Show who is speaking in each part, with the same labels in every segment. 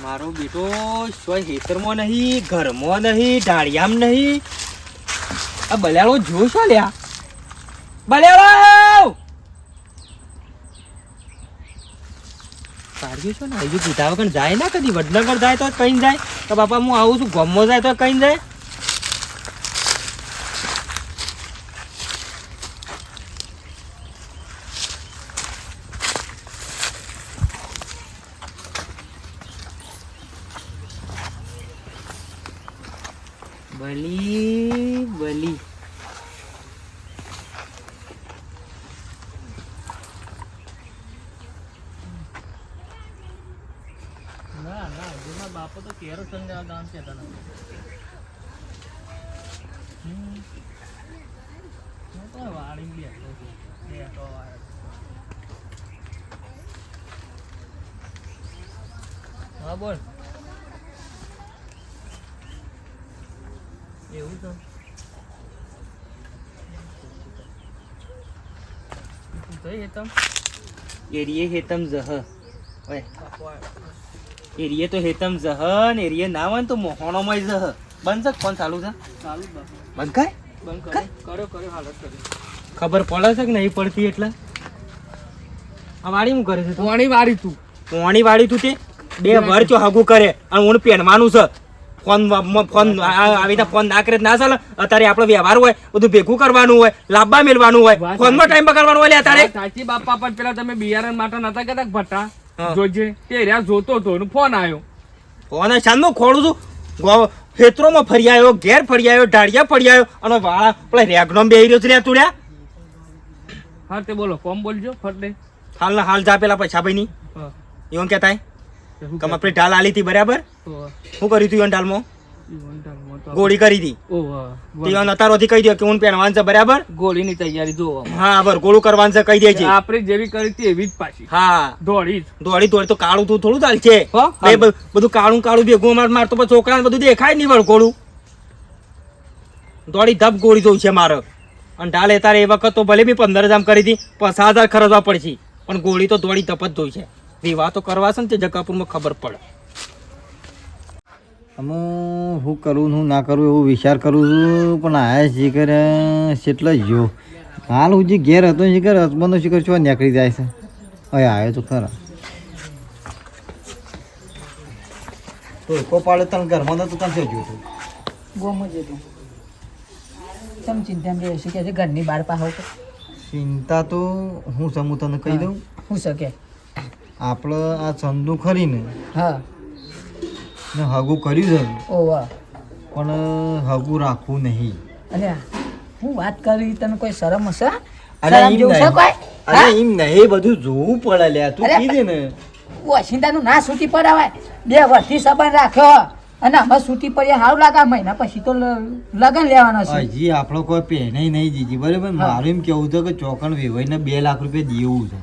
Speaker 1: મારો બેટો સોય હેતરમાં નહીં, ઘરમાં નહીં, ઢાળિયામ નહીં. આ બલ્યાળો જો છો લ્યા, બલ્યાળો કાઢ્યો છો ને હજુ કીધા વગર જાય ના કદી. વડનગર જાય તો કઈ જાય તો બાપા હું આવું છું, ગામમાં જાય તો કઈ જાય. બલી બલી ના ના જેમાં બાપો તો કેરો સંજા ગામ છે તને તો વાળી લે તો હા બોલ એવું તો હેતમ એરિયે હેતમ જહ ઓય એરિયે તો હેતમ જહ ને એરિયે ના હોય તો મોહણોમાં જહ. બંધ છે ફોન ચાલુ છે? ચાલુ બંધ કાય બંધ કર્યો હાલત કરી. ખબર પડે છે કે નહીં પડતી? એટલે આ વાડી હું કરે છે? પોણી વાળી તું તે બે વર ચો હગું કરે અને હું પહેરવાનું છે. ફોન આવી ફોન ના કરે ના ચાલે. અત્યારે આપણો વ્યવહાર હોય, બધું ભેગું કરવાનું હોય, લાંબા મેળવાનું હોય, ફોનમાં ટાઈમ બગાડવાનો હોય. અત્યારે
Speaker 2: સાચી બાપા પણ પેલા તમે બિયારણ માટે નતા કહેતા ભટ્ટા જોજે તે રહ્યા જોતો હતો ફોન આવ્યો.
Speaker 1: ફોન શાનનો ખોડું છું, ખેતરોમાં ફરી આવ્યો, ઘેર ફરી આવ્યો, ઢાળિયા ફરી આવ્યો અને વાળા પેલા રેગનો બેહી રહ્યો છે. તુડ્યા
Speaker 2: હા તે બોલો કોમ બોલજો ફટ
Speaker 1: હાલ ના હાલ જા પેલા પૈસા ભાઈ ની એવું કેતા કમ આપણે ઢાલ આલી હતી બરાબર. શું કર્યું તું ઢાલમાં? ગોળી કરી હતી. નતારોથી કહી દે કે હું પહેરવાનું છે બરાબર.
Speaker 2: ગોળીની તૈયારી જો.
Speaker 1: હા બરાબર ગોળું કરવાનું છે કહી દે છે.
Speaker 2: આપણે જેવી કરી હતી એવી જ પાછી.
Speaker 1: હા દોડી તો કાળું તું થોડું ચાલશે. બધું કાળું ભેગું મારતો પછી છોકરાને બધું દેખાય નહીં વળકોળું. દોડી ધપ ગોળી જોઈ છે મારે. અને ઢાલ તારે એ વખત તો ભલે બી 15,000 કરી હતી, 50,000 ખર્ચવા પડશે પણ ગોળી તો દોડી ધપ જ જોઈ છે. વિવાહ તો કરવા છે ને તે જગાપુરમાં ખબર પડે.
Speaker 3: અમે શું કરું શું ના કરું એવું વિચાર કરું છું પણ આયા શીખર કેટલો ગયો હાલ હું જે ઘેર હતો શીખર હસબન્ડનો શીખર છો નીકળી જાય છે. હવે આવ્યો તો ખરા ટોળકો પાડે તને ઘરમાં નતું તને શું જોયું?
Speaker 4: ગોમ જ હતું. તમે ચિંતા રહે છે કે ઘરની બહાર પાહો
Speaker 3: ચિંતા તો હું સમું તને કહી દઉં
Speaker 4: શું શકે
Speaker 3: આપણે આ ચંદુ ખરીને
Speaker 4: હા
Speaker 3: ને હગું કર્યું છે
Speaker 4: ઓવા
Speaker 3: પણ હગું રાખવું નહીં.
Speaker 4: અરે હું વાત કરી તને કોઈ શરમ હશે?
Speaker 3: અરે એમ નહીં બધું જોવું પડે લ્યા તું કીધે ને
Speaker 4: ઓશિંતાનું ના છૂટી પડાવાય. 2 વર્ષથી સંબંધ રાખ્યો અને આમાં છૂટી પડ્યા સારું લાગે. મહિના પછી તો લગન લેવાનો છે.
Speaker 3: હજી આપણો કોઈ પહેણે નહીં જીજી બરાબર. મારું એમ કેવું છે કે ચોકણ વેવાઈને 2 લાખ રૂપિયા દેવું છે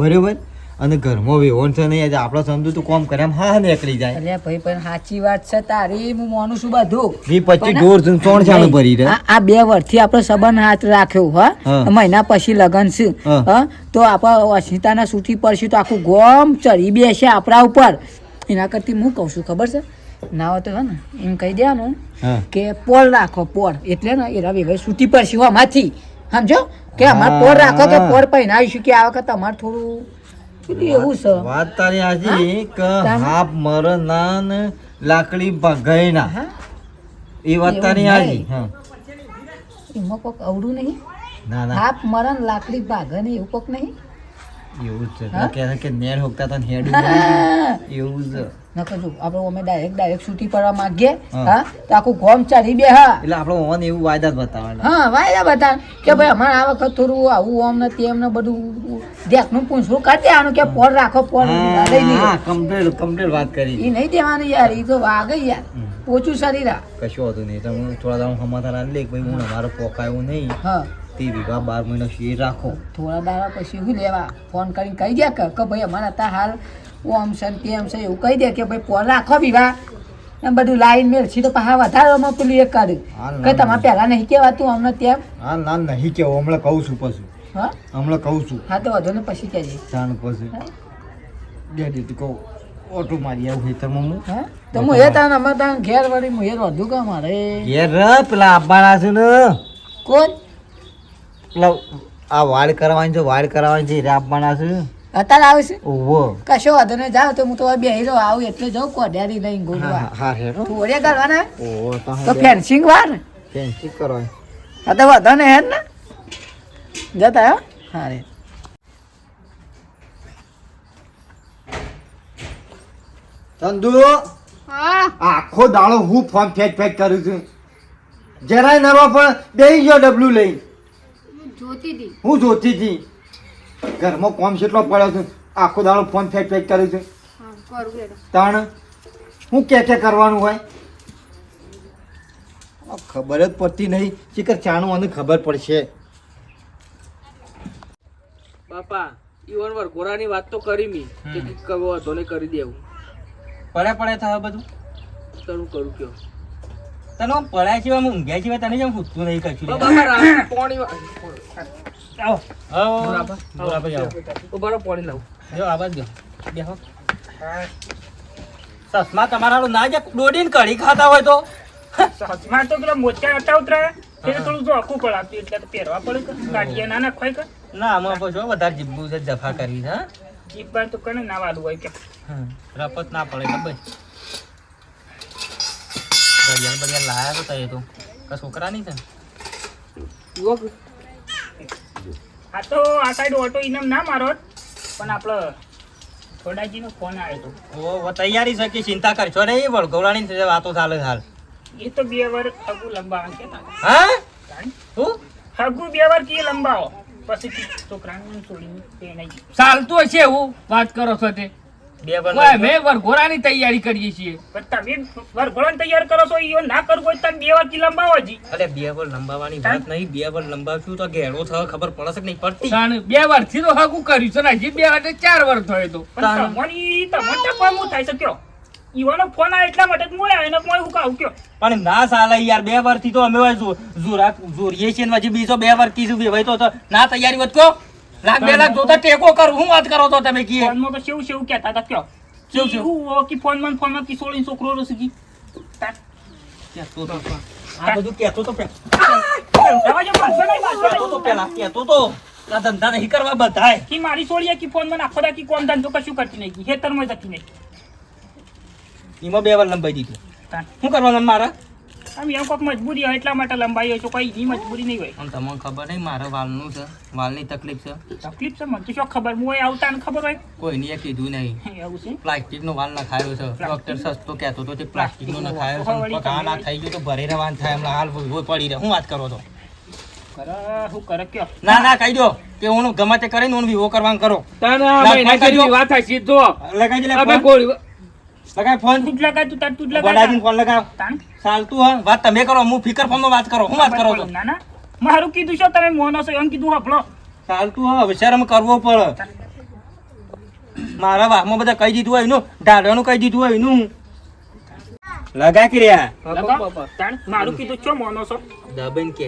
Speaker 3: બરાબર. અને ઘરમાં વેવણ છે નહીં આપણો સમજુ તું કોમ કરે હા નીકળી જાય.
Speaker 4: અરે ભાઈ પણ સાચી વાત છે તારી, હું માનું છું બધું.
Speaker 3: 25 ઢોર ચોણ ચાલુ ભરી રહે.
Speaker 4: આ 2 વર્ષથી આપણે સંબંધ હાથ રાખ્યો હા મહિના પછી લગન છે તો આપણે અસ્મિતાના છૂટી પડશે તો આખું ગોમ ચડી બેસે આપણા ઉપર. એના કરતી હું કહું છું ખબર છે ના હોય તો હે ને એમ કહી દેવાનું કે પોળ રાખો પોળ એટલે ને એના વેવાય છૂટી પડશે આમાંથી સમજો કે અમારે પોળ રાખો કે પોળ પહેરાવીશું કે આ વખત અમારે થોડું એવું છે.
Speaker 3: વાત તારી હાજી કે હાપ મરનાન લાકડી ભગાઈના એ વાત તારી હાજી. હા
Speaker 4: એમાં કોક અવડું નહીં.
Speaker 3: ના ના
Speaker 4: હાપ મરણ લાકડી ભાગે ને એવું કોક નહીં.
Speaker 3: એવું જ છે કે નેર હોકતા તને હેડ એવું જ
Speaker 4: નકર જો આપણે અમે ડાયરેક્ટ છૂટી પડવા માંગીએ હા તો આખું ગોમ ચડી બે હા
Speaker 3: એટલે આપણે ઓન એવું વાયદા જ બતાવવાના.
Speaker 4: હા વાયદા બતાવ કે ભાઈ અમારે આ વખત થોડું આવું આમ ને તેમ ને બધું દેખનું પૂછવું કરી દેવાનું કે પોર રાખો પોર
Speaker 3: કમ્પ્લીટ વાત કરી.
Speaker 4: એ નહીં દેવાનું યાર, એ તો વાગે યાર ઓછું શરીર આ
Speaker 3: કશું હતું નહીં. તમે થોડા દાડા સમાધાન આલી લે ભાઈ હું અમારે પોકાયું નહીં
Speaker 4: હા
Speaker 3: તે વિવાહ 12 મહિનો શેર રાખો.
Speaker 4: થોડા દાડા પછી શું લેવા ફોન કરીને કહી દે કે ભાઈ અમારે અત્યારે હાલ ઓમ છે તેમ છે એવું કહી દે કે ભાઈ પોર રાખો વિવાહ એમ બધું લાઈન મેળ છે તો પાછા વધારે પેલું એક કર્યું કે તમારે પહેલા નહીં કહેવાતું અમને તેમ.
Speaker 3: હા ના નહીં કેવું હમણાં કહું છું પછી.
Speaker 4: હા
Speaker 3: હમણાં કહું છું.
Speaker 4: હા તો વધુ ને પછી કહેજે
Speaker 3: જાણ પછી ડેડી તું કહું ઓટો મારી આવું ખેતરમાં હું
Speaker 4: હા તો હું એ તાન અમે તાન ઘેર વળી હું એ વધુ કા મારે
Speaker 3: ઘેર પેલા આવવાના છે ને
Speaker 4: કોણ
Speaker 3: પેલા આ વાળ કરવાની છે વાળ કરવાની છે રે આવવાના છે
Speaker 4: અત્યારે આવે છે
Speaker 3: ઓહો
Speaker 4: કશો વાંધો નહીં જાવ તો હું તો બેહી રહું આવું એટલે જાઉં કોઢિયારી લઈને ગોળવા
Speaker 3: હા હેરો
Speaker 4: થોડે કરવાના
Speaker 3: ઓહો
Speaker 4: તો ફેન્સિંગ વાર
Speaker 3: ફેન્સી કરવાની
Speaker 4: હા તો વાંધો નહીં હેડ ને જતા હો હા રે
Speaker 3: ચંદુ આખો દાડો હું ફોન ફેક ફેક કરું છું જરાય નરવા પણ બેહી ગયો ડબલું લઈ હું જોતી હતી ઘરમાં કોમ કેટલો પડ્યો છે આખો દાડો ફોન ફેક ફેક કરું છું તાણ હું કે કરવાનું હોય ખબર જ પડતી નહીં ચીકર ચાણું મને ખબર પડશે
Speaker 2: બાપા ઈવન વરઘોડાની વાત તો કરી મી કે કવો હતો ને કરી દેવું
Speaker 1: પડે થાય બધું
Speaker 2: તનું કરું કયો
Speaker 1: તને આમ પડ્યા સિવાય આમ ઊંઘ્યા સિવાય તને જેમ પૂછતું નહીં કશું
Speaker 2: બાપા રાત પોણી
Speaker 1: આવો
Speaker 2: બરાબર
Speaker 1: બરાબર આવો
Speaker 2: બરાબર પોણી લાવું
Speaker 1: જો આવાજ ગયો બેહો સસમા તમારા ના જે દોડીને કઢી ખાતા હોય તો
Speaker 5: સચમાં તો પેલા મોચા હતા ઉતરાય એટલે થોડું જોખું પડે આપી એટલે તો પહેરવા પડે કે કાઢીએ ના નાખવાય કે
Speaker 1: ના આમાં પછી વધારે જીભું છે જફા કરવી છે હા
Speaker 5: જીભ તો કને ના વાલું હોય કે
Speaker 1: રપત ના પડે ખબર ઘડિયાળ લાયા તો તય તો કા છોકરા નહીં છે
Speaker 5: આ તો આ સાઈડ ઓટો ઇનામ ના મારો પણ આપણો થોડાજીનો ફોન આવ્યો હતો
Speaker 1: ઓ તૈયારી છે કે ચિંતા કરશો રે વળગોળાની વાતો ચાલે હાલ
Speaker 5: એ તો 2 વાર હગુ લંબાવા કે
Speaker 1: હા હું
Speaker 5: હગુ 2 વાર કે લંબાવો પછી છોકરાને છોડીને પેણાઈ
Speaker 2: ચાલતું હશે એવું વાત કરો છો તે
Speaker 1: બે વાર
Speaker 2: ઓય મેં વરઘોડાની તૈયારી કરીએ છીએ
Speaker 5: પણ તમે વરઘોડાને તૈયાર કરો છો ઈવન ના કરવું હોય તો તમે 2 વાર કે લંબાવો જી
Speaker 1: અરે બે વાર લંબાવાની વાત નહીં 2 વાર લંબાવશું તો ઘેડો થયો ખબર પડશે કે નહીં પડતી
Speaker 2: તાણ 2 વર્ષથી તો હાકું કર્યું છે ને હજી 2 વાર 4 વર્ષ થયો તો
Speaker 5: પણ તમને કોમ થાય છે કયો ઈવાનો ફોન આવે એટલા માટે જ મોય આવે ને મોય હું કહું કયો
Speaker 1: પણ ના સાલે યાર 2 વર્ષથી તો અમે જોરીએ છીએ ને પછી બીજો 2 વાર કીધું ભાઈ તો ના તૈયારી વધ કયો લાખ 2 લાખ જોતા ટેકો કરું હું વાત કરો તો તમે કીએ
Speaker 5: ફોનમાં તો સેવ કહેતા હતા કયો
Speaker 1: સેવ
Speaker 5: હું કે ફોનમાં કી સોળીને છોકરો રસી
Speaker 1: આ બધું કહેતો તો પેલા કહેતો તો આ ધંધા નહીં કરવા બધાય
Speaker 5: કે મારી સોળીએ કે ફોનમાં આખો દા કી કોમ ધંધો કશું કરતી નહીં ખેતરમાં જતી નહીં
Speaker 1: એમાં 2 વાર લંબાઈ દીધું શું કરવાનું મારા
Speaker 5: આમ એમ કોઈક મજબૂરી હોય એટલા માટે લંબાઈ હોય તો કોઈ એની મજબૂરી નહીં હોય
Speaker 1: આમ તમને ખબર નહીં મારા વાલનું છે વાલની તકલીફ છે
Speaker 5: તકલીફ છે મને તો શું ખબર હું આવતા ને ખબર હોય
Speaker 1: કોઈને એ કીધું નહીં
Speaker 5: એવું છે
Speaker 1: પ્લાસ્ટિકનો વાલ નખાયો છે ડોક્ટર સસ્તો કહેતો તો તે પ્લાસ્ટિકનો નખાયો છે આ ના થઈ ગયું તો ભરી રહેવાનું થાય એમ હાલ પડી રહે હું વાત કરો તો
Speaker 5: શું કરે કયો
Speaker 1: ના ના કહી દો કે હું ગમે તે કરીને હું વિવો કરવાનું કરો
Speaker 2: તાણ આ મહિના કરી વાત હશે જો
Speaker 1: લગાઈ દે
Speaker 2: હવે ગોળી
Speaker 1: લગાય ફોન
Speaker 5: તું જ લગાય તું તાર તું જ
Speaker 1: ગોડાજીને
Speaker 5: લગાય
Speaker 1: ફોન લગાવ
Speaker 5: તાણ
Speaker 1: ચાલતું હા વાત તમે કરો હું ફિકર ફોનમાં વાત કરો હું વાત કરો છો
Speaker 5: ના ના મારું કીધું છો તમે મોનો છો એમ કીધું હપલો
Speaker 1: ચાલતું હા વિચાર કરવો પડે મારા વાહમાં બધા કહી દીધું હોય એનું ઢાળવાનું કહી દીધું હોય એનું લગા કે રહ્યા
Speaker 5: લગાવ તાણ મારું કીધું છો મોનો છો
Speaker 1: દબન કે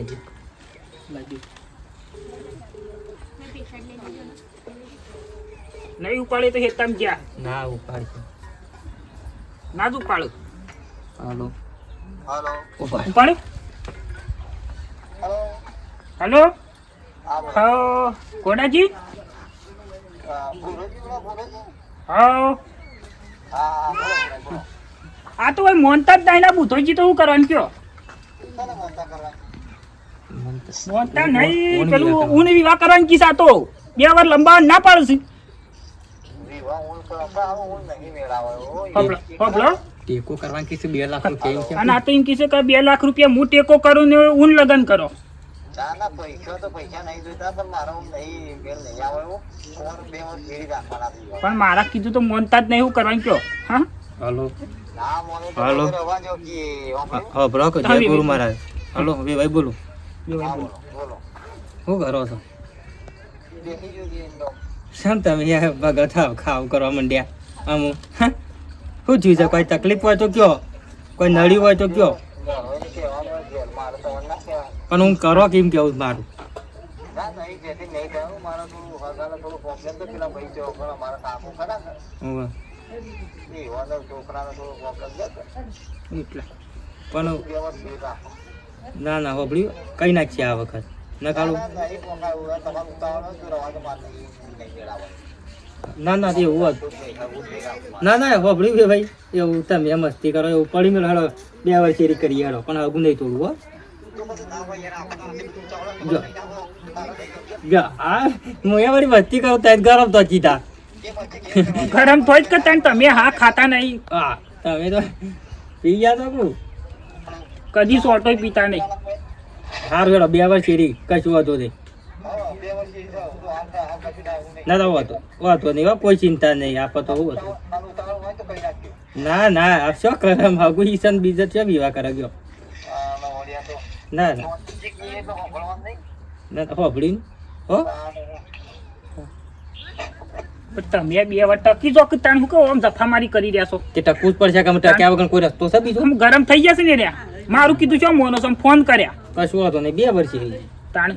Speaker 5: નહીં ઉપાડે તો હેતામ જ્યાં
Speaker 1: ના ઉપાડ
Speaker 5: ના જ ઉપાડો
Speaker 1: હાલો
Speaker 5: ઉપાડો હેલો હા કોડાજી હા આ તો ભાઈ મોનતા જ નહીં ના બુધોજી તો શું કરવાનું કયો મોનતા નહીં પેલું ઊન વિવાહ કરવાનું કીધા તો 2 વાર લંબાવા ના પાડું
Speaker 1: ટેકો કરવાનું કીધું 2 લાખ રૂપિયા
Speaker 5: અને આ તો એમ કીધું કે 2 લાખ રૂપિયા હું ટેકો કરું ને ઊન લગન કરો પણ મારા કીધું તો મોનતા જ નહીં હું કરવાનું કયો હા
Speaker 1: હાલો હાલો હા બ્રો કે જય ગુરુ મહારાજ હાલો હવે ભાઈ બોલો શું કરો છો શામ તમે યાર ભગત ખાવ કરવા માંડ્યા આમ શું થયું છે કોઈ તકલીફ હોય તો કયો કોઈ નડી હોય તો કયો પણ હું કરો કેમ કેવું મારું એટલે પણ ના ના હોબળ્યું કઈ નાખીએ આ વખત ના કાળું ના ના એવું હોત ના ના હોબળ્યું કે ભાઈ એવું તમે મસ્તી કરો એવું પડી મેળ હાડો 2 વાર શેરી કરી હાડો પણ હગું નહીં તોડવું હો જો જો આ હું એ વળી મસ્તી કરું તો ગરમ તો કીધા
Speaker 5: ગરમ થોય જ કરતા ને તમે હા ખાતા નહીં.
Speaker 1: હા તમે તો પી ગયા તો કું
Speaker 5: કદી સોટોય પીતા નહીં.
Speaker 1: સારું હેડો 2 વાર શેરી કશું વાંધો નહીં ના તો વાંધો નહીં હો કોઈ ચિંતા નહીં આપો તો હું હતું ના ના આ શું કરે માગુ ઈસન બીજે છે વિવાહ કરે ગયો ના ના ના હોબળી હો
Speaker 5: પણ તમે 2 વાર ટકી જો કે તાણ હું કહું આમ જફામારી કરી રહ્યા છો.
Speaker 1: કે ટકવું જ પડશે કે અમે ટક્યા વગર કોઈ રસ્તો છે બીજો
Speaker 5: આમ ગરમ થઈ જશે ને રહ્યા. મારું કીધું છો મોનો છો ફોન કર્યા
Speaker 1: કશું વાંધો નહીં 2 વાર શેરી
Speaker 5: તાણ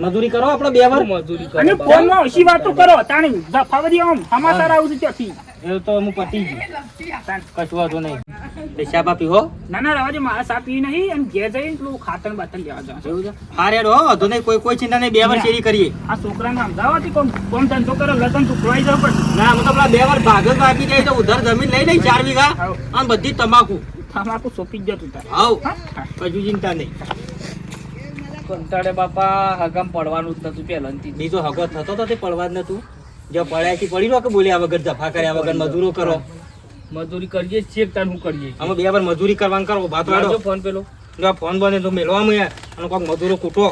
Speaker 1: મજૂરી કરો આપણે 2 વાર
Speaker 2: મજૂરી કરો.
Speaker 5: અને ફોનમાં ઓછી વાતો કરો તાણ જફાવરી આમ સમાચાર આવું છે ત્યાંથી.
Speaker 1: એવું તો હું પતી ગયું કશું વાંધો નહીં પૈસા બાપી હો
Speaker 5: ના ના રવાજે મારા સા પી નહીં અને ઘેર જઈને પેલું ખાતર બાતર લેવા જાવ.
Speaker 1: એવું છે હા રેડો હો વાંધો નહીં કોઈ ચિંતા નહીં 2 વાર શેરી કરીએ
Speaker 5: આ છોકરાને સમજાવવાથી કોમ ધંધો કરો લગન ચૂકવાઈ જાવ પડશે.
Speaker 1: ના હું તો પેલા 2 વાર ભાગ જ આપી જાય તો ઉધાર જમીન લઈ લઈ 4 વીઘા અને બધી તમાકુ
Speaker 5: તમાકુ સોંપી જ જતું તારે.
Speaker 1: આવ કશું ચિંતા નહીં
Speaker 2: કંટાળે બાપા હગામ પડવાનું જ નતું પહેલાંથી.
Speaker 1: બીજો હગો થતો તો તે પડવા જ નતું જો પડ્યાથી પડી રહ્યો કે બોલ્યા વગર જફા કર્યા વગર મજૂરો કરો
Speaker 2: મજૂરી કરીએ જ છીએ તાર હું કરીએ
Speaker 1: અમે 2 વાર મજૂરી કરવાનું કરો ભાત વાળો
Speaker 2: મારજો ફોન પેલો
Speaker 1: જો ફોન બને તો મેળવામાં અને કોઈક મજૂરો કૂટો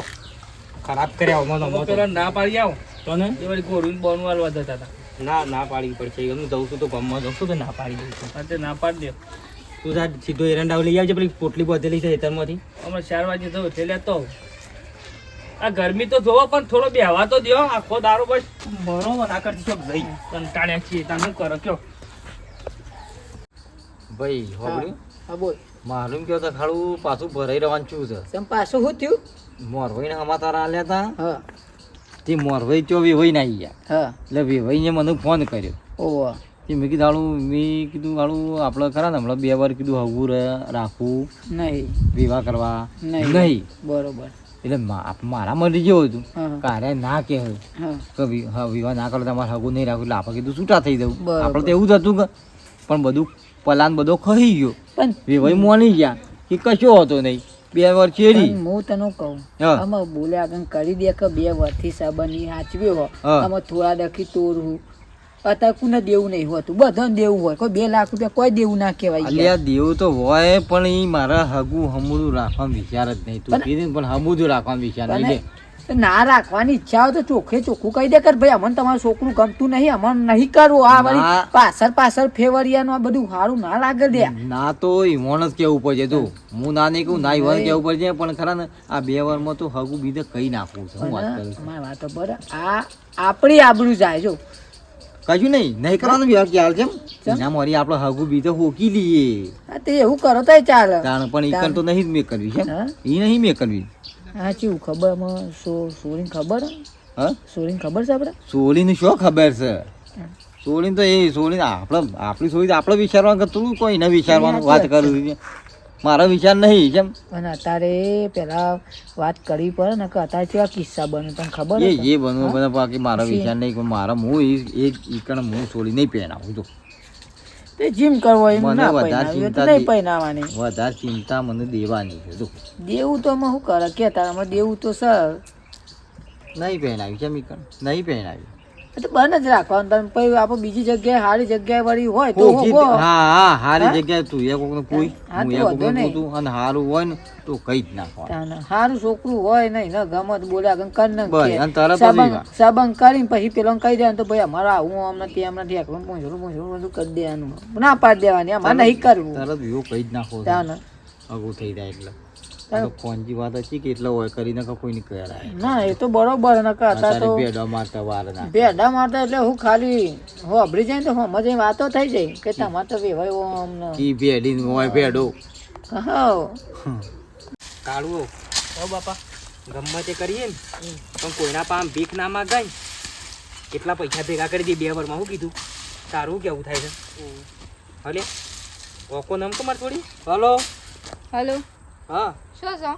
Speaker 1: ખરાબ કર્યા
Speaker 2: અમે
Speaker 1: મનો
Speaker 2: પેલા ના પાડી આવો
Speaker 1: તો ને
Speaker 2: એ વળી ગોળું બોનું આલવા જતા હતા.
Speaker 1: ના પાડી પડશે હું જઉં છું તો ગામમાં જઉં છું તો ના પાડી દઉં છું
Speaker 2: હા તે ના પાડી દે.
Speaker 1: તું જા સીધો એરંડાવ લઈ આવજે પેલી પોટલી બધેલી છે ખેતરમાંથી
Speaker 2: હમણાં 4 વાગે જવું એટલે લેતો આવું. આ ગરમી તો જોવો પણ થોડો બેહવા તો દ્યો. આખો દારૂ બસ
Speaker 1: બરોબર ના કરતી ચોક જઈ
Speaker 2: કંટાળ્યા છીએ તમે શું કરો કયો.
Speaker 1: ભાઈ હોબળ્યું
Speaker 4: હા બોલ
Speaker 1: મારું કયો તો ખાડું પાછું ભરાઈ રહેવાનું શું છે
Speaker 4: તમ પાછું શું થયું?
Speaker 1: મોરભાઈને સમાચાર આલ્યા હતા
Speaker 4: હા
Speaker 1: તે મોરભાઈ ચો વેવાઈને આવી ગયા
Speaker 4: હા
Speaker 1: એટલે વેવાઈને મને ફોન કર્યો
Speaker 4: ઓહો
Speaker 1: તે મેં કીધું હાલું આપણે ખરા ને હમણાં 2 વાર કીધું હવું રાખવું
Speaker 4: નહીં
Speaker 1: વિવાહ કરવા
Speaker 4: નહીં બરોબર
Speaker 1: એટલે મારા મળી જેવું હતું
Speaker 4: હા
Speaker 1: કારે ના કે
Speaker 4: હા
Speaker 1: કે વિવાહ ના કરો તમારે હગું નહીં રાખવું એટલે આપણે કીધું છૂટા થઈ જવું
Speaker 4: બરાબર.
Speaker 1: આપણે તો એવું જ હતું કે પણ બધું પલાન બધો ખરી ગયો
Speaker 4: પણ
Speaker 1: વેવાઈ મોની ગયા કે કશો હતો નહીં 2 વાર ચેરી
Speaker 4: પણ હું તને કહું
Speaker 1: હા.
Speaker 4: આમાં બોલ્યા આગળ કરી દે કે 2 વર્ષથી સાબરની હાચવ્યો હો
Speaker 1: હા.
Speaker 4: આમાં થોડા દખી તોડવું અત્યારે કોને દેવું નહીં હોતું બધાને દેવું હોય કોઈ 2 લાખ રૂપિયા કોઈ દેવું ના કહેવાય
Speaker 1: અલ્યા દેવું તો હોય પણ એ મારા હગું હમુડું રાખવાનો વિચાર જ નહીં તું કીધું પણ હમુડું રાખવાનો વિચાર નહીં લે.
Speaker 4: પણ ના રાખવાની ઈચ્છા હોય તો ચોખ્ખે ચોખ્ખું કહી દે કર ભાઈ અમને તમારું છોકરું ગમતું નહીં અમને નહીં કરવું આ વળી
Speaker 1: ના.
Speaker 4: પાછળ ફેવરિયાનું આ બધું સારું ના લાગે દે
Speaker 1: ના તો ઈવોન જ કેવું પડશે તું હું ના નહીં કહું ના ઈવોન કેવું પડશે પણ ખરા ને આ 2 વારમાં તો હગું બીજે કઈ નાખવું છે હું વાત કરું છું
Speaker 4: મારી વાતો બરાબર આ આપણી આબરૂ જાય જો
Speaker 1: કશું નહીં કરવાનું વિવાહ ખ્યાલ છે એના મારી આપણે હગું બીજે હોકી લઈએ
Speaker 4: હા તો એવું કરો તો ચાલે
Speaker 1: તાણ પણ ઈકન તો નહીં જ મેં કરવી છે
Speaker 4: હા?
Speaker 1: એ નહીં મેં કરવી
Speaker 4: હા ચેવું ખબર આમાં સોરીને ખબર
Speaker 1: હા
Speaker 4: સોરીને ખબર છે આપણે
Speaker 1: સોળીનું શું ખબર છે સોળીને તો આપણી સોળી તો આપણે વિચારવાનું કે તું કોઈ ન વિચારવાનું વાત કરું છું. મારો વિચાર નહીં કેમ
Speaker 4: અને અત્યારે પેલા વાત કરવી પડે ને કે અત્યારે કેવા કિસ્સા બને તને ખબર
Speaker 1: એ
Speaker 4: છે?
Speaker 1: એ બનવું બધા બાકી મારો વિચાર નહીં કે મારા હું ઈકણ હું સોળી નહીં પહેરાવું તો
Speaker 4: તે જીમ કરવો એમ
Speaker 1: મને
Speaker 4: ના
Speaker 1: વધારે
Speaker 4: પહેરાવી હોય તો
Speaker 1: ચિંતા
Speaker 4: નહીં
Speaker 1: દે-
Speaker 4: પહેરાવાની
Speaker 1: વધારે ચિંતા મને દેવાની છે તો
Speaker 4: દેવું તો અમે શું કરે કે તારામાં દેવું તો સર
Speaker 1: નહીં પહેરાવી કેમ ઈકણ નહીં પહેરાવી
Speaker 4: એ તો બંધ જ રાખવાનું તમે પછી આપણે બીજી જગ્યાએ સારી જગ્યાએ વળી હોય તો
Speaker 1: ઓછી
Speaker 4: હોગો.
Speaker 1: હા હારી જગ્યાએ તું એ કોકને પૂછ
Speaker 4: હા,
Speaker 1: હું
Speaker 4: તો
Speaker 1: એ
Speaker 4: વાંધો
Speaker 1: કોકને
Speaker 4: નહીં.
Speaker 1: પૂછું અને હારું હોય ને તો કઈ જ નાખવાનું
Speaker 4: તાને સારું છોકરું હોય નહીં ને ગમત બોલ્યા આગળ કર ને
Speaker 1: બસ,
Speaker 4: કે.
Speaker 1: અને તરત જ
Speaker 4: સબંગ
Speaker 1: વિવાહ.
Speaker 4: સબંગ કરીને પછી પેલો કહી દેવાનું તો ભાઈ અમારે આવું અમને તે અમને ઠેકડું પૂછડું બધું કરી દેવાનું ના પાડી દેવાની અમારે નહીં કરવું
Speaker 1: તરત વિવો કઈ જ નાખો
Speaker 4: તાને
Speaker 1: અઘું થઈ જાય એટલે આ તો ફોનજી વાત હતી કે એટલો હોય કરીને કે કોઈ નહીં કરાય
Speaker 4: ના એ તો બરોબર ને કે અત્યારે તો
Speaker 1: ભેડો મારતા વાર ના
Speaker 4: ભેડા મારતા એટલે હું ખાલી હોભળી જાય ને તો હમજ એમ વાતો થઈ જાય કે તમારે તો વેવાય અમને
Speaker 1: ઈ ભેડી હોય ભેડો
Speaker 4: હા
Speaker 1: કાઢવો ઓ બાપા ગમે તે કરીએ ને પણ કોઈના પામ ભીખ ના માગાય કેટલા પૈસા ભેગા કરી દે 2 વર્ષમાં. શું કીધું તારું કેવું થાય છે? હલે ઓકો નામ તમારે થોડી. હલો
Speaker 6: હલો
Speaker 1: હા
Speaker 6: શું છો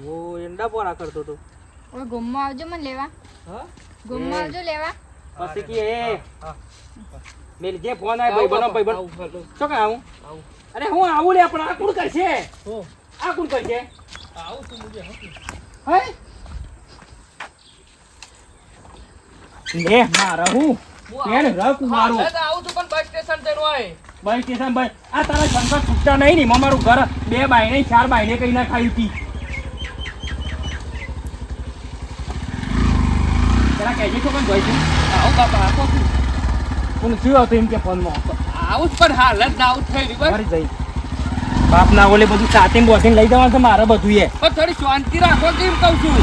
Speaker 1: હું એંડા પોરા કરતો હતો.
Speaker 6: ઓય ગોમમાં આવજો મને લેવા
Speaker 1: હા
Speaker 6: ગોમમાં આવજો લેવા
Speaker 1: પછી કે મેલ જે ફોન આવ્યો ભાઈ બનો શું કે આવું? અરે હું આવું લે પણ આ કોણ કરશે? આ કોણ કરશે? આવું તું મુજે હે લે મારા હું પેન રક મારું
Speaker 2: આવું તું પણ બસ સ્ટેશન તે રોય
Speaker 1: બસ સ્ટેશન ભાઈ આ તારા શંકર છૂટતા નહીં ને મારું ઘર 2 બાયણે 4 બાયણે કઈ ના ખાયું તી જરા કહેજે તો પણ જોઈશું.
Speaker 2: આવું બાપા આપો
Speaker 1: કોણ થયું હતું એમ કે ફોનમાં
Speaker 2: આવું જ પણ હાલત ના આવું થઈ રહ્યું બસ
Speaker 1: મારી જઈ બાપ ના ઓલે બધું સાથે બોસીને લઈ જવાનું છે મારે બધું એ.
Speaker 2: પણ થોડી શાંતિ રાખો કેમ કહું છું.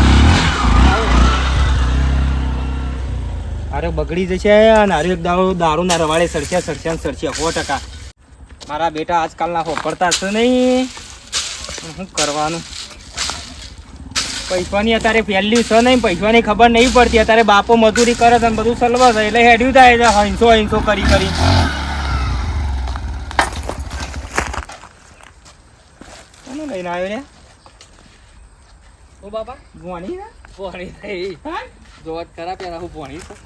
Speaker 1: અરે બગડી જશે અને અરે એક દારૂ ના રવાડે સડસ્યા 100%. મારા બેટા આજકાલના હોપડતા છે નહીં પણ શું કરવાનું? પૈસાની અત્યારે વેલ્યુ છે નહીં, પૈસાની ખબર નહીં પડતી. અત્યારે બાપો મજૂરી કરે છે અને બધું સલવા છે એટલે હેડ્યું થાય છે હિંસો કરી કોને લઈને આવ્યો રે?
Speaker 2: ઓ બાપા
Speaker 1: ભોણી ને
Speaker 2: ભોણી થઈ જોત ખરા પેલા હું ભોણી છું.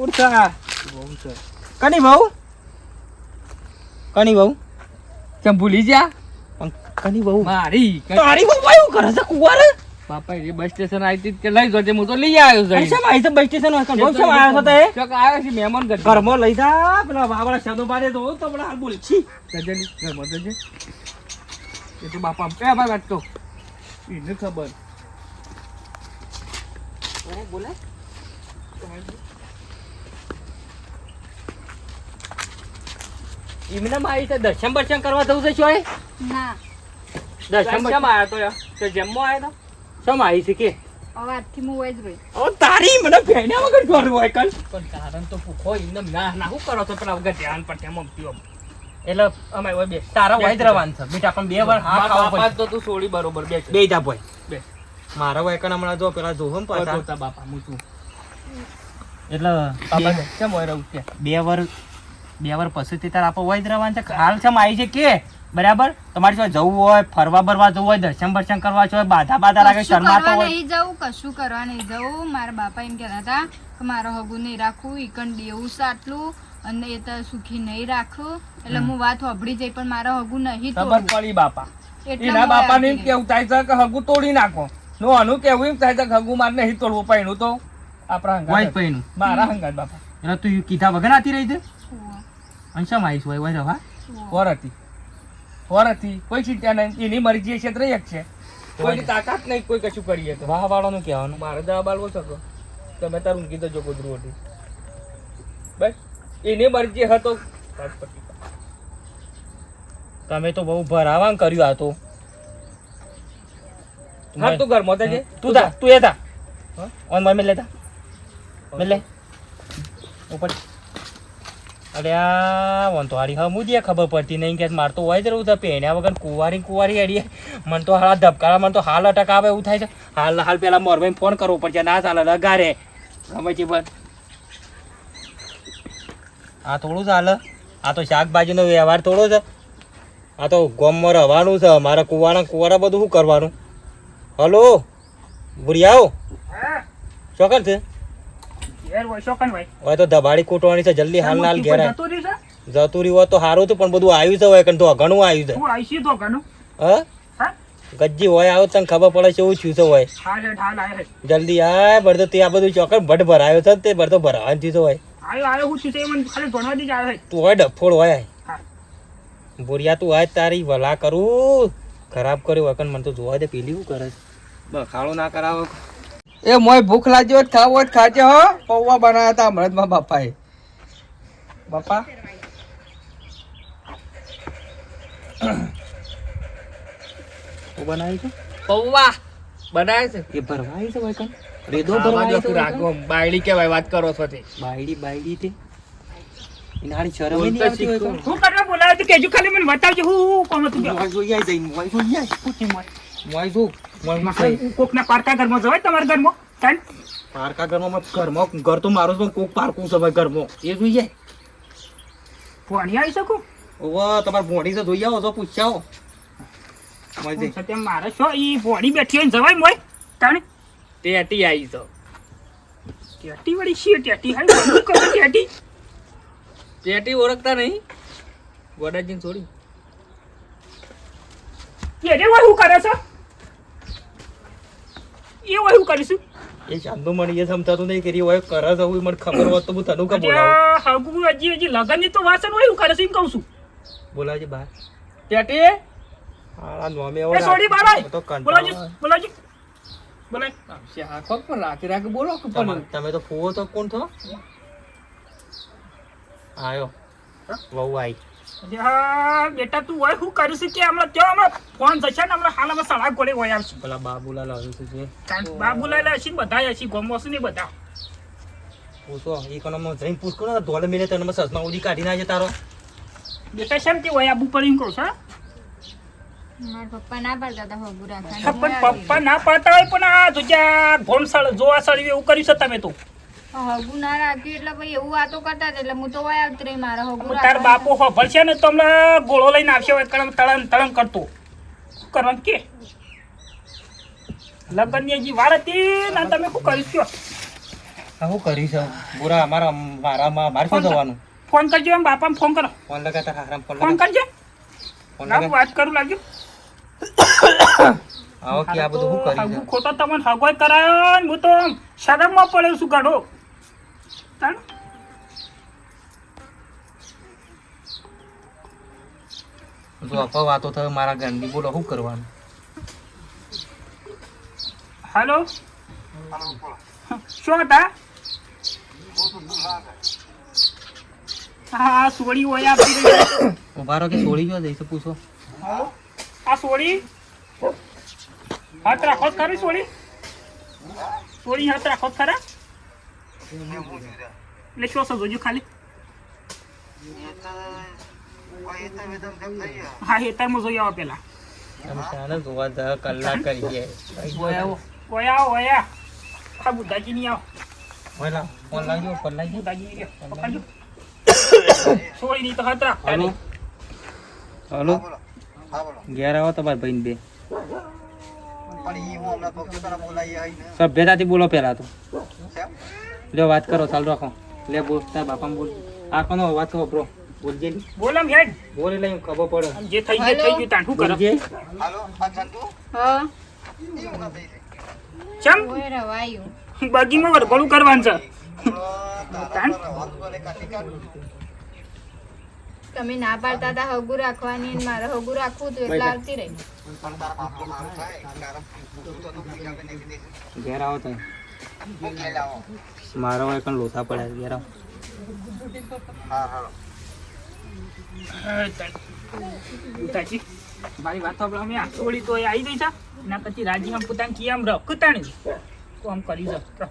Speaker 1: ઉઠા કની બહુ
Speaker 2: કેમ ભૂલી જા
Speaker 1: પણ કની બહુ
Speaker 2: મારી
Speaker 1: તારી બહુ એવું કરે છે કુંવાર?
Speaker 2: બાપા એ બસ સ્ટેશન આવી કે લઈ જજે હું તો લઈ આવ્યો છું.
Speaker 1: પૈસા માં આવી બસ સ્ટેશન હોય બહુ શેમ આવ્યો છો તે?
Speaker 2: ચોક આવ્યો છે મહેમાન ઘર
Speaker 1: ઘરમાં લઈ જા પેલા બાબડા શબ્દો બારે તો પણ હાલ બોલ છી
Speaker 2: જજેલી ઘરમાં જજે એ તો બાપા એ ભાઈ વાત તો એને ખબર
Speaker 1: બોલે એમને આવી છે દર્શન બર્શન કરવા જવું છે શું?
Speaker 6: ના
Speaker 1: દર્શન
Speaker 2: કેમ આવ્યો તો યાર તે જેમમાં આવ્યો
Speaker 1: શમ આવી છે કે
Speaker 6: અવાજથી હું વઈ જ રહી
Speaker 1: ઓ તારી મને ભેણ્યા વગર ઘર હોય કલ
Speaker 2: તો પણ કારણ તો ભૂખો એમને ના ના શું કરો તો પેલા વગર ધ્યાન પર તેમ પીઓ
Speaker 1: એટલે અમે હોય બે તારા હોય જ રવાન છે બેટા પણ 2 વાર હા ખાવા
Speaker 2: બાપા
Speaker 1: પડે
Speaker 2: તો તું સોળી બરોબર બે
Speaker 1: બે જા બોય
Speaker 2: બે
Speaker 1: મારા હોય કણ હમણાં જો પેલા જોહમ પાછા
Speaker 2: જોતા બાપા હું છું
Speaker 1: એટલે
Speaker 2: બાપા કેમ હોય રહું છે
Speaker 1: 2 વાર પછી તારા આપો હોય જ રવાન છે હાલ છે આવી છે કે બરાબર તમારી જો જવું હોય ફરવા બરવા જવું હોય દર્શન બર્શન કરવા હોય બાધા લાગે શરમાતો હોય
Speaker 6: નહીં જવું કશું કરવા નહીં જવું મારા બાપા એમ કહેતા હતા કે મારો હગું નહીં રાખવું ઈકણ દેવું સાટલું અને એ તો સુખી નહીં રાખું એટલે હું વાત હોભળી જઈ પણ મારો હગું નહીં
Speaker 2: ખબર
Speaker 6: તોડવું.
Speaker 2: પડી બાપા
Speaker 6: એટલે
Speaker 2: એના
Speaker 6: હું
Speaker 2: બાપા ને
Speaker 6: આવી ગઈ.
Speaker 2: કેવું થાય છે કે હગું તોડી નાખો નો આનું કેવું એમ થાય છે કે હગું મારે નહીં તોડવું પડ્યું તો આપણા
Speaker 1: હોય
Speaker 2: હંગાત
Speaker 1: પૈનું
Speaker 2: મારા હંગાત બાપા
Speaker 1: એટલે તું કીધા વગર આતી રહી છે
Speaker 6: હોવે,
Speaker 1: અને શમ આવીશ હોય રવા
Speaker 6: હોવે.
Speaker 2: વરતી કોઈ ચિંતા નહીં એની મરજી એ ક્ષેત્ર એક છે કોઈની તાકાત નહીં કોઈ કશું કરીએ તો
Speaker 1: વાહ વાળાનું કહેવાનું
Speaker 2: મારે જવાબ આલવો શકો તમે તારું કીધો જો ગોદરું ઓટી બસ એની મરજી હતો બસ પતી.
Speaker 1: તમે તો બહુ ભરાવાન કર્યું આ તો
Speaker 2: હા તું ઘરમાં જજે
Speaker 1: તું એ તા ઓન માર મેલે તા મેલે ઉપર અરે આ વન તો હારી હા મુજે ખબર પડતી નહીં કે માર તો હોય જ રહું છે પેણ્યા વગર કુંવારી અડીએ મન તો હાલ ધબકારા મન તો હાલ અટક આવે એવું થાય છે હાલ પેલા મોરભાઈ ફોન કરવો પડશે ના ચાલે લગારે ગમે છે પણ આ થોડું ચાલે આ તો શાકભાજીનો વ્યવહાર થોડો છે આ તો ગોમમાં રહેવાનું છે મારે કુંવારા બધું શું કરવાનું હલો ભૂરિયાઓ ચોકર છે હવે તો ધબાડી કૂટવાની છે જલ્દી હાલ ઘેર જતું રહ્યું હોત તો સારું હતું પણ બધું આવ્યું છે હોય તો ઘણું આવ્યું છે હા ગજ્જી હોય આવો તને ખબર પડે છે એવું થયું છે હોય જલ્દી આય બરતો તે આ બધું ચોકર ભટ ભરાયો છે તે બરતો ભરાવાનું થયું હોય તું હોય ડફોડ હોય ભૂરિયા તું આજ તારી ભલા કરું ખરાબ કર્યું હોય મને તો જોવા દે પેલી શું કરે છે બખાડો ના કરાવો
Speaker 2: એ મોય ભૂખ લાગી હોય ખાવો હોય ખાજે હો પૌવા બનાવ્યા હતા અમૃતમાં બાપાએ બાપા
Speaker 1: બનાવી છે
Speaker 2: પૌવા બનાવે છે
Speaker 1: એ ભરવાય છે હોય રેદો
Speaker 2: ખાવા
Speaker 1: ભરવાય
Speaker 2: જો
Speaker 1: છે
Speaker 2: તું રાખો બાયડી કેવાય વાત કરો છો તે
Speaker 1: બાયડી તે ઇનાડી શરમ નહીં
Speaker 2: બોલતા
Speaker 1: આવતી હોય
Speaker 2: શીખો.
Speaker 1: તો
Speaker 5: હું કરવા બોલાવ્યો તું કેજો ખાલી મને બતાવજો હું કોમ હતું
Speaker 1: મોય જોઈ આય જઈને મોય જોઈ આય
Speaker 5: પૂછી મોય
Speaker 1: મોય જો મોય
Speaker 5: કોકના પારકા ઘરમાં જવાય તમારા ઘરમાં તાન
Speaker 1: પારકા ઘરમાં ઘર તો મારું જ પણ કોક પારકું છે ભાઈ ઘરમાં એ જોઈ જાય
Speaker 5: ભણી આવી શકું
Speaker 1: ઓવા તમારે ભોણી તો જોઈ આવો તો પૂછ્યા આવો
Speaker 5: સત્યમ મારે શું ઈ ભોણી બેઠી હોય ને જવાય મોય તાણ
Speaker 1: ટેટી આવી તો
Speaker 5: ટેટી વળી શી ટેટી હાઈ શું કરે ટેટી
Speaker 1: ટેટી ઓળખતા નહીં ગોડાજીને છોડી
Speaker 5: એ રે શું કરે છે એ હોય શું કરીશું
Speaker 1: એ શાંતો મને એ સમજાતું નહીં કરી હોય કરે છે મને ખબર હોત તો હું તને કા બોલાવું
Speaker 5: હગુ હજી લગનની તો વાસણ હોય શું કરે છે એમ કહું છું
Speaker 1: બોલાવજે બહાર ટેટી આ નોમે
Speaker 5: એ સોડી બાર
Speaker 1: તો
Speaker 5: બોલાવજી
Speaker 1: કંટાળો
Speaker 5: બોલાવજી બોલાય
Speaker 1: આખો પણ રાખી રાખી બોલો તમે તો ફૂવો તો કોણ છો આયો વહુ આવી
Speaker 5: હા બેટા તું હોય શું કર્યું છે કે હમણાં ત્યાં હમણાં ફોન જશે ને હમણાં હાલ અમે સળા ગોળે હોય આવશું
Speaker 1: પેલા બાબુલા લાવ્યું છે
Speaker 5: બાબુ લઈ લે બધા હશે ગોમો ને બધા
Speaker 1: પૂછો એ કોનામાં જઈને પૂછ ને ધોલે મિલે તને સસમા ઉડી કાઢી નાખે તારો
Speaker 5: બેટા શેમ કે હોય આબુ પડી કહું છું
Speaker 6: મારા પપ્પા ના પાડતા હતા હગું
Speaker 5: પણ
Speaker 6: રાખવાનું
Speaker 5: પપ્પા ના પાડતા હોય પણ આ જોજ્યા ભોમસળ જોવા સળવી એવું કર્યું છે તમે તો
Speaker 6: હગું ના રાખ્યું એટલે ભાઈ એવું વાતો કરતા હતા એટલે હું તો વય આવતી રહી મારા હગું
Speaker 5: તાર બાપુ ભરશે ને તો અમને ગોળો લઈને આવશે હોય કળમ તળણ તળણ કરતો શું કરવાનું કે લગ્નની હજી વાર હતી ને તમે શું કર્યું કયો
Speaker 1: શું કરી છે બોરા મારા મારે શું જવાનું
Speaker 5: ફોન કરજો એમ બાપાને ફોન કરો
Speaker 1: ફોન લગાતા હારામ
Speaker 5: ફોન કરજો
Speaker 1: ફોન
Speaker 5: ના
Speaker 1: લગા
Speaker 5: વાત કરું લાગ્યું
Speaker 1: આવો કે આ બધું શું કરી છે
Speaker 5: હગું ખોટો તમને હગોય કરાયો ને હું તો શરમમાં પડ્યો છું ગાડો તાણ
Speaker 1: જો અપા વાતો થાય મારા ઘરની બોલો શું કરવાનું
Speaker 5: હાલો શું હતા હા સોળી હોય આપી રહી
Speaker 1: ઉભા રહો કે છોડી ગયો જઈશ પૂછો
Speaker 5: આ સોળી હાથ રાખો ખરી સોળી સોળી હાથ રાખો ખરા એટલે શું સમજો ખાલી હા હેતામાં જોઈ આવો પેલા
Speaker 1: તમે શાને જોવા દહ કલાક કરી ગયા
Speaker 5: ઓયા ઓયા આ બુદ્ધાજી નહીં આવો
Speaker 1: ઓલા ફોન લાગજો ફોન લાગજો
Speaker 5: બુદ્ધાજી નહીં પકડજો સોળી નહીં તો હાથ રાખો
Speaker 1: હલો હલો ઘેર આવો તમારા ભાઈ બે સભ્યતાથી બોલો પેલા તો લ્યો વાત કરો ચાલુ રાખો લે બોલ તાર બાપા બોલ આ કોનો અવાજ તો બ્રો બોલજે
Speaker 5: બોલ આમ હેડ
Speaker 1: બોલ એટલે એમ ખબર પડે
Speaker 5: જે થઈ ગયું તાણ શું કરો
Speaker 1: બોલજે
Speaker 6: હા
Speaker 5: ચમ
Speaker 6: ઓય રવાયું
Speaker 5: બાગીમાં વરઘોડું કરવાનું છે તાણ
Speaker 6: તમે ના પાડતા હતા હગું રાખવાની અને મારે હગું રાખવું હતું એટલે આવતી રહી
Speaker 1: ઘેર આવો તમે મારા હોય પણ લોથા પડ્યા ઘેર આવો
Speaker 5: બુદ્ધાજી મારી વાત સાંભળો અમે આ સોળી તો આવી ગઈ છે એના પછી રાજી આમ પોતાને કી આમ રખતાણી કોમ કરી છે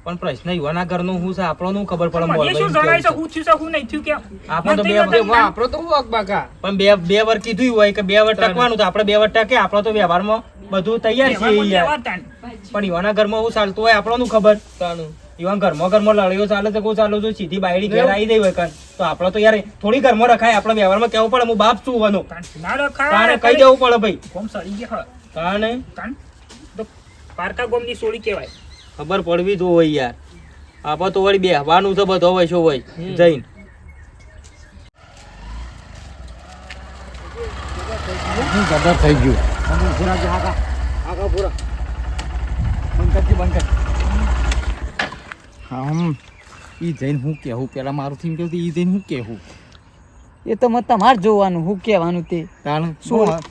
Speaker 1: પણ પ્રશ્ન યુવાના ઘરનો હું છે આપણો ખબર પડે
Speaker 5: મને શું જણાય છે હું થયું છે હું નહીં થયું કે
Speaker 1: આપણે તો બે
Speaker 2: આપણો તો હું અકબાકા
Speaker 1: પણ બે વાર કીધું હોય કે 2 વાર ટકવાનું તો આપણે 2 વાર ટકે આપણો તો વ્યવહારમાં બધું તૈયાર છે યાર પણ યુવાના ઘરમાં હું ચાલતું હોય આપણો ખબર યુવાન ઘરમાં લડ્યો ચાલે છે કોઈ ચાલો છું સીધી બાયડી ઘેર આવી દઈ હોય કાન તો આપણો તો યાર થોડી ઘરમાં રખાય આપણે વ્યવહારમાં કેવું પડે હું બાપ છું વાનો
Speaker 5: ના રખાય
Speaker 1: તારે કઈ દેવું પડે ભાઈ
Speaker 5: કોમ સડી ગયા
Speaker 1: તાને
Speaker 5: તાન તો પારકા ગોમની સોળી કહેવાય
Speaker 1: ખબર પડવી જો હોય યાર આપણે તો વળી બેહવાનું છે બધો હોય શું હોય જઈને
Speaker 3: ગદર થઈ ગયું પૂરા આગા પૂરા બંધ
Speaker 1: હા ઈ જઈને હું કેવું પેલા મારું થઈને કેવું ઈ જઈને હું કેવું
Speaker 4: એ તો તમારે જોવાનું હું કહેવાનું તે
Speaker 1: કારણ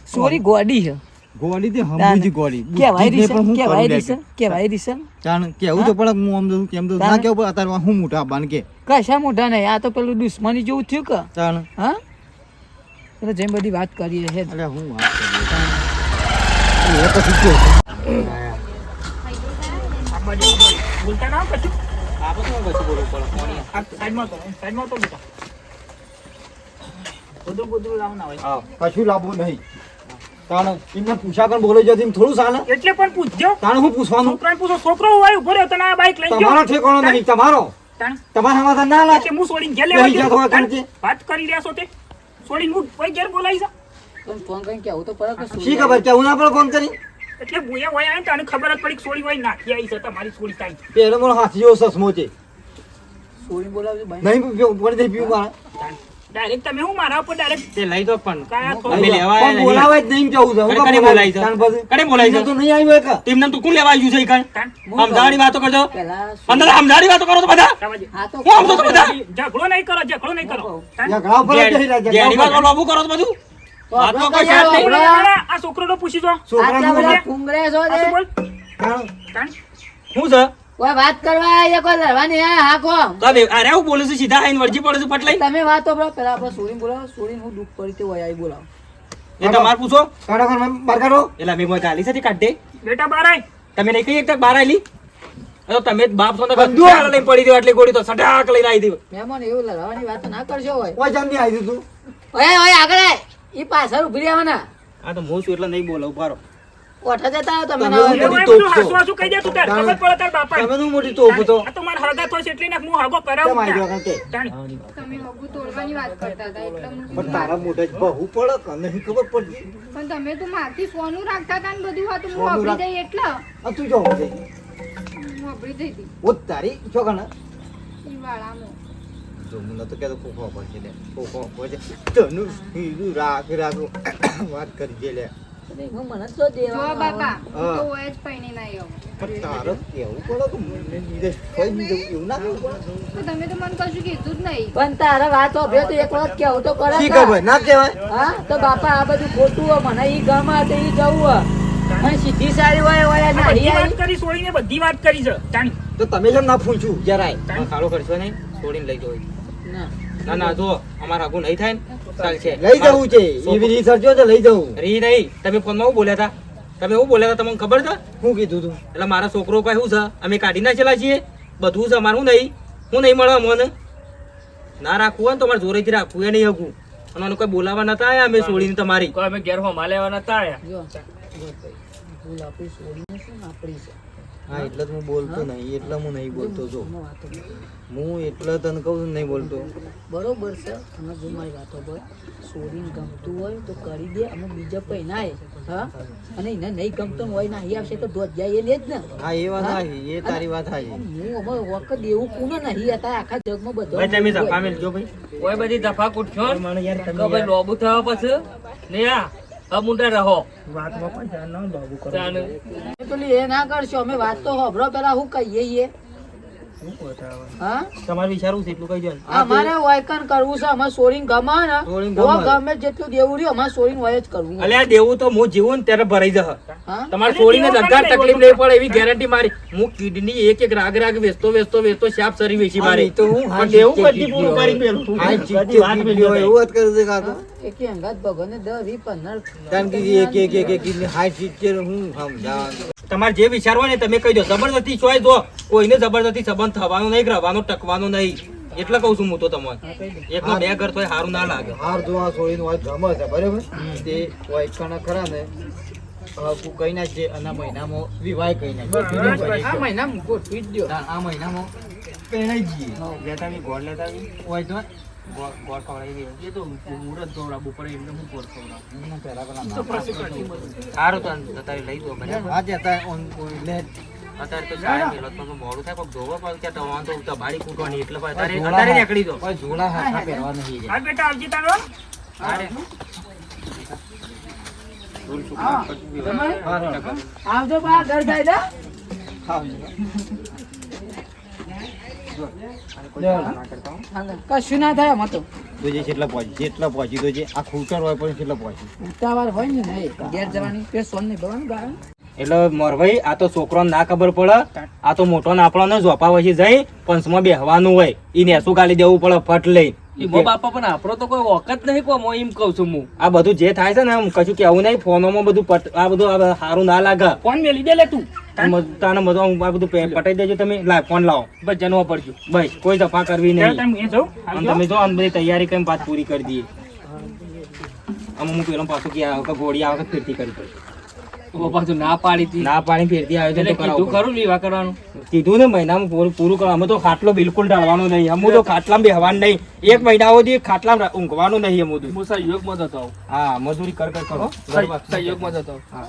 Speaker 4: સોરી ગોડી છે
Speaker 3: ગોળી તે હમુજી ગોળી
Speaker 4: કેવાય રીસન કેવાય રીસન
Speaker 3: કારણ કેવું તો પડે હું આમ કેમ તો ના કેવું અત્યારે હું મોટા બાન કે
Speaker 4: કશા મોટા નહીં આ તો પેલું દુશ્મની જેવું થયું કે
Speaker 3: તાણ
Speaker 4: હા એટલે જેમ બધી વાત કરી છે
Speaker 3: અરે હું વાત કરી એ તો શીખ્યો
Speaker 5: આ બાજુ બોલતા ના કશું
Speaker 1: આપણે તો પછી બોલવું પડે
Speaker 5: આ સાઈડમાં તો બેટા બધું લાવના હોય
Speaker 3: હા કશું લાવવું નહીં તાણે એમને પૂછા કર બોલો જો તેમ થોડું ચાલે
Speaker 5: એટલે પણ પૂછજો
Speaker 3: તાણે હું પૂછવાનું
Speaker 5: છોકરાને પૂછો છોકરો હોય ઉભો રહ્યો તને આ બાઈક લઈ ગયો
Speaker 3: તમારો ઠેકાણો નહીં તમારો
Speaker 5: તાણ
Speaker 3: તમારા સમાધાન ના લાગે
Speaker 5: એટલે હું છોડીને ઘેર
Speaker 3: લઈ જા
Speaker 5: લેવા
Speaker 3: થોડા
Speaker 5: ગયો.
Speaker 3: કરજે.
Speaker 5: વાત કરી રહ્યા છો તે છોડીને હું કોઈ ઘેર બોલાવી છે
Speaker 4: પણ ફોન કરીને કેવું તો પડે કે
Speaker 3: શી ખબર કેવું ના પડે ફોન કરી
Speaker 5: એટલે બોયા હોય આવીને તને ખબર જ પડી કે છોડી હોય નાખી આવી છે તમારી છોડી તાઈ
Speaker 3: પેલો મને હાથી જેવો સસમો છે
Speaker 4: સોરી બોલાવજો ભાઈ
Speaker 3: નહીં પીવું પડે નહીં પીવું મારે
Speaker 5: ડાયરેક્ટ તમે હું મારા ઉપર ડાયરેક્ટ
Speaker 1: તે લઈ દો પણ
Speaker 5: કાયા તો
Speaker 1: અમે લેવા આયા
Speaker 3: પણ
Speaker 1: નહીં.
Speaker 3: બોલાવે જ નહીં જવું છે હું
Speaker 1: કડે
Speaker 3: કામ
Speaker 1: બોલાય છે?
Speaker 3: તાણ પછી?
Speaker 1: કડે બોલાય છે?
Speaker 3: એમને તો નહીં આવ્યું એક
Speaker 1: તેમને તું કોણ લેવા આવ્યું છે ઈ કાંઈ?
Speaker 5: તાણ
Speaker 1: સમજાવવાની વાતો કરજો
Speaker 4: પેલા
Speaker 1: અંદર સમજાવવાની વાતો કરો તો બધા
Speaker 5: જવા દે.
Speaker 4: હા તો
Speaker 1: હું સમજો તો બધા
Speaker 5: ઝઘડો નહીં કરો ઝઘડો નહીં કરો તાણ.
Speaker 3: ઝઘડા ઉપર જ જઈ રહ્યા, ઝઘડા
Speaker 1: જેની
Speaker 3: ઉપર.
Speaker 1: વાતો લોબુ કરો તો બધું વાતો
Speaker 4: આપણે
Speaker 1: કોઈ
Speaker 4: તો
Speaker 1: છે જ નહીં.
Speaker 4: યાર,
Speaker 5: આ છોકરોને પૂછી જો
Speaker 3: છોકરાનું
Speaker 4: આટલા બધા
Speaker 3: બોલાવે.
Speaker 4: ફૂંગરે છો
Speaker 5: આ
Speaker 4: તે
Speaker 5: શું બોલ
Speaker 3: તાણ.
Speaker 5: તાણ
Speaker 1: શું છે
Speaker 4: કોઈ વાત કરવા આયા કોઈ લડવાની હા હા કો
Speaker 1: તો હવે અરે હું બોલું છું સીધા આઈને વળજી પડે છે પટલાઈ
Speaker 4: તમે વાતો બરો પેલા આપણે સોરીને બોલાવો સોરીને હું દુઃખ પડી તે હોય આવી બોલાવો
Speaker 1: એ તમારે પૂછો
Speaker 3: કાઢો ઘરમાં બહાર કાઢો.
Speaker 1: એટલે અમે કોઈ ગાલી સાથે કાઢ દે
Speaker 5: બેટા બાર આય
Speaker 1: તમે નહીં કઈ એક તક બહાર આલી તો તમે જ બાપ છો ને
Speaker 3: બંધુ.
Speaker 1: ચાલ લઈને પડી દો આટલી ગોળી તો સટાક લઈને આવી દે
Speaker 4: મહેમાન એવું લડવાની વાત ના કરશો હોય
Speaker 3: ઓય જલ્દી આવી તું
Speaker 4: ઓય ઓય આગળ આય ઈ પાછળ ઉભી રહેવાના
Speaker 1: આ તો હું છું એટલે નહીં બોલાવું પારો
Speaker 4: ઓઠા જતા આવો તમે
Speaker 3: તમે
Speaker 4: ના
Speaker 3: હું
Speaker 4: હોય.
Speaker 5: એવું હોય
Speaker 3: તોપ
Speaker 5: બધું
Speaker 3: છો.
Speaker 5: હાસુ હાસુ કહી દે તું તાર ખબર પડે તાર બાપા
Speaker 3: તમે નું મોટી તોપ તો
Speaker 5: આ તો મારા હગા થશે એટલે ને હું હગો
Speaker 3: કેમ
Speaker 5: કરાવું
Speaker 3: આવી
Speaker 5: ત્યાં.
Speaker 3: ગયો કારણ કે
Speaker 5: તાણ.
Speaker 6: તમે હગું તોડવાની વાત કરતા હતા એટલે હું
Speaker 3: પણ તારા મોઢે જ બહુ પડે કે નહીં ખબર પડતી
Speaker 6: પણ તમે તો મારથી સોનું રાખતા હતા ને બધું હતું હું
Speaker 3: સોનું
Speaker 6: અભરી
Speaker 3: રાખ-
Speaker 6: જઈ એટલે
Speaker 3: આ તું જો છે
Speaker 6: હું અભરી જઈ હતી
Speaker 3: ઓ તારી છોકરા
Speaker 6: ઈ વાળામાં
Speaker 3: જો મને તો કહેતો ખોખો પડશે લે ખોખો પડશે તનું હીરું રાખ વાત કરી દે લે
Speaker 4: હું મને તો
Speaker 6: જો
Speaker 4: દેવા
Speaker 6: બાપા હું
Speaker 3: હા.
Speaker 6: તો હોય જ પૈણી ના આવ્યો
Speaker 3: પણ તારે કેવું પડે કે મને નિદેશ કોઈ નહીં જવું એવું ના કરવું પડે
Speaker 6: તો તમે તો મને કશું કીધું જ નહીં
Speaker 4: પણ તારા વાત હોભ્યો તો એક વખત કેવું તો કરે
Speaker 3: શી
Speaker 4: કા?
Speaker 3: ખબર ના કહેવાય
Speaker 4: હા તો બાપા આ બધું ખોટું હોય મને ઈ ગમે તો ઈ જવું હોય અને સીધી સારી હોય હોય
Speaker 5: આ
Speaker 4: ના
Speaker 5: બધી વાત
Speaker 4: આવી
Speaker 5: કરી છોડીને બધી વાત કરી છે તાણ.
Speaker 3: તો તમે કેમ ના પૂછ્યું જરાય
Speaker 1: કાળો કરશો નહીં છોડીને લઈ જવો
Speaker 4: ના
Speaker 1: ના ના જો અમારા આગું નહીં થાય ને ચાલશે
Speaker 3: લઈ જવું છે એવી રીત જો તો લઈ જવું
Speaker 1: રી નહીં તમે ફોનમાં શું બોલ્યા હતા તમે શું બોલ્યા હતા તમને ખબર છે
Speaker 3: શું કીધું તું
Speaker 1: એટલે મારા છોકરો કઈ શું છે અમે કાઢી નાખેલા છીએ બધું છે અમારું હું નહીં મળે મને ના રાખવું હોય ને તો અમારે જોરેથી રાખવું એ નહીં હગું અને આનું કોઈ બોલાવા નતા આયા અમે છોડીને તમારી
Speaker 2: કોઈ અમે ઘેર હોમાં લેવા નતા આયા
Speaker 4: જો ભૂલ આપણી સોરીને છે ને આપણી છે
Speaker 3: હા એટલે જ હું બોલતો નહીં એટલે હું નહીં બોલતો જો
Speaker 4: એમાં વાતો બોલો.
Speaker 3: હું એટલે તને કહું છું નહીં બોલતો
Speaker 4: બરોબર છે અને જો મારી વાતો પર સોરીને ગમતું હોય તો કરી દે અમે બીજા પહેનાય હા અને એને નહીં ગમતું હોય ના અહીં આવશે તો ધોત જાય એ લે જ ને
Speaker 3: હા એ વાત હાચી, એ તારી વાત હાચી.
Speaker 4: હું અમાર વખત એવું કોને નહીં હતા આખા જગમાં બધો
Speaker 1: ભાઈ તમે જફા મેલજો ભાઈ
Speaker 2: કોઈ બધી દફા કૂટશો ને?
Speaker 1: મને યાર
Speaker 2: કે
Speaker 1: તમે
Speaker 2: ભાઈ લોબુ થવા પછી ને આ મુંડા રહો
Speaker 1: વાતમાં પણ ધ્યાન ના બાબુ કરો
Speaker 2: તાને.
Speaker 4: પેલી એ ના કરશો અમે વાત તો હોભરો પેલા હું કહીએ એ
Speaker 1: શું કહો છો આવા?
Speaker 4: હા
Speaker 1: તમારે વિચારવું છે એટલું કહી દો ને.
Speaker 4: અમારે વાયકન કરવું છે અમારે સોરીન ગમે ને
Speaker 3: સોરીન
Speaker 4: તો
Speaker 3: ગમે.
Speaker 4: ગમે જેટલું દેવું રહ્યું અમારે સોરીન હોય જ કરવું
Speaker 1: અલ્યા દેવું તો હું જીવું ને ત્યારે ભરાઈ જશે
Speaker 4: હા
Speaker 1: તમારે છોડીને જ અગર તકલીફ નહીં પડે એવી ગેરંટી મારી હું કિડની એક એક રાગ રાગ વેચતો શાપ સરી વેચી મારી
Speaker 3: હા, એ તો હું
Speaker 1: પણ
Speaker 3: હાચી
Speaker 1: દેવું
Speaker 3: જ
Speaker 1: કદી પૂરું કરી પેલું
Speaker 3: હા,
Speaker 1: કદી
Speaker 3: ચીચે
Speaker 1: વાત
Speaker 3: પીપળીઓ
Speaker 1: મેલ્યો
Speaker 3: એવું જ કરે છે કાં તો.
Speaker 4: એકી અંગાત ભગવાને 10 20 15
Speaker 3: કારણ કે એક ની હાઈટ સિત્તેર હું સમજાવવાનું.
Speaker 1: તમારે જે વિચારવો ને તમે કહી દો જબરદસ્તી ચોય જો કોઈને જબરદસ્તી સંબંધ થવાનો નહીં રહેવાનો ટકવાનો નહીં એટલે કહું છું હું તો તમને એકનો બે ઘર તોય સારું ના લાગે
Speaker 3: હાર જોવા છોડીને હોય ગમે છે બરાબર તે હોય કણા ખરા ને હકુ કઈ નાખીએ અને આ મહિનામાં વિવાહ કઈ નાખીએ
Speaker 4: આ મહિના ગોઠવી જ દ્યો
Speaker 3: આ મહિનામાં પહેરાઈ જઈએ
Speaker 1: લેતા આવી ગોળ લેતા આવી
Speaker 3: હોય તો
Speaker 1: ગોળ ખવડાવી દે
Speaker 2: એ તો મુહૂર્ત દોડાવવું પડે એમને હું ગોળ ખવડાવું.
Speaker 3: એમને પહેલા પેલા
Speaker 1: સારું તો અત્યારે લઈ દો બરાબર
Speaker 3: હા જતા લે
Speaker 1: અત્યારે તો ચાય મેલો તો મોડું થાય કોક ધોવા પાછું ત્યાં ટવાનું તો બાળી કૂટવાની એટલે પછી અત્યારે નીકળી દો
Speaker 3: કોઈ જોડા હાથા પહેરવા નહીં જાય.
Speaker 5: હા બેટા આવજી તારો
Speaker 1: અરે
Speaker 4: આવજો બા ઘર જાય કશું ના થાય આમાં તો
Speaker 3: તો જે જેટલા પહોંચી તો જે આ ખૂટર હોય પણ કેટલા પહોંચી
Speaker 4: ઉતાવળ હોય ને નહીં ઘેર જવાની તે સોન નહીં ભરવાનું ગાળા
Speaker 1: એટલે મોરભાઈ આ તો છોકરો ના ખબર પડે આ તો મોટો ને આપણો ને જોપા પછી જઈ પંચમાં બેહવાનું હોય ઈ નેસું ગાલી દેવું પડે ફટ લઈ
Speaker 2: ઈમો બાપા પણ આપણો તો કોઈ વખત નહીં કોઈ હું એમ કહું છું હું
Speaker 1: આ બધું જે થાય છે ને એમ કશું કેવું નહીં ફોનોમાં બધું આ બધું સારું ના લાગે
Speaker 5: ફોન મેલી દે લે તું
Speaker 1: તાને બધું આ બધું પટાઈ દેજો તમે લાવ ફોન લાવો
Speaker 2: બસ જનવા પડજો
Speaker 1: બસ કોઈ દફા કરવી નહીં
Speaker 5: તમે એ જાઉં
Speaker 1: અને તમે જો આમ બધી તૈયારી કરીને વાત પૂરી કરી દઈએ આમ હું પેલો પાછું કે આ વખત ઘોડી આ વખત ફેરતી કરી પડશે.
Speaker 2: પપ્પા તો ના પાડી હતી
Speaker 1: ના પાણી ફેરતી આવે
Speaker 2: એટલે
Speaker 1: તો
Speaker 2: કીધું
Speaker 1: કરાવવું
Speaker 2: ખરું વિવાહ કરવાનું
Speaker 1: પડે. કીધું ને મહિનામાં પૂરું કરો. અમે તો ખાટલો બિલકુલ ઢાળવાનો નહીં. અમે તો ખાટલામાં બેહવાનું નહીં. 1 મહિના સુધી ખાટલામાં ઊંઘવાનું નહીં. અમે તો
Speaker 2: હું સહયોગમાં જ હતો
Speaker 1: હા મજૂરી કર કરો.
Speaker 2: સહયોગમાં જ હતો
Speaker 1: હા